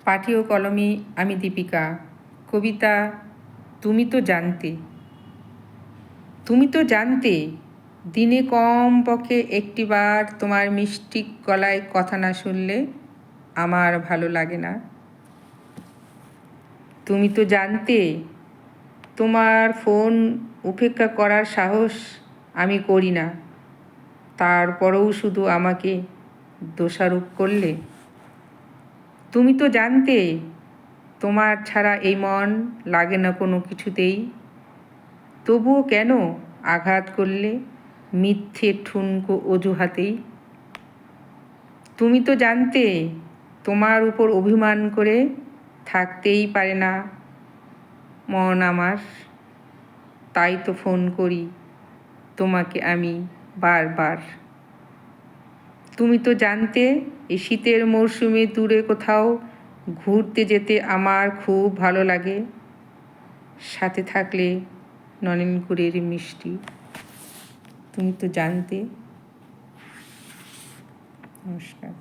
পাঠী ও কলমে আমি দীপিকা। কবিতা তুমি তো জানতে। তুমি তো জানতে দিনে কমপক্ষে একটিবার তোমার মিষ্টি গলায় কথা না শুনলে আমার ভালো লাগে না। তুমি তো জানতে তোমার ফোন উপেক্ষা করার সাহস আমি করি না, তারপরেও শুধু আমাকে দোষারোপ করলে। তুমি তো জানতে তোমার ছাড়া এই মন লাগে না কোনো কিছুতেই, তবুও কেন আঘাত করলে মিথ্যে ঠুনকো অজুহাতেই। তুমি তো জানতে তোমার উপর অভিমান করে থাকতেই পারে না মন আমার, তাই তো ফোন করি তোমাকে আমি বারবার। তুমি তো জানতে এই শীতের মরশুমে দূরে কোথাও ঘুরতে যেতে আমার খুব ভালো লাগে, সাথে থাকলে নলেন গুড়ের মিষ্টি। তুমি তো জানতে। নমস্কার।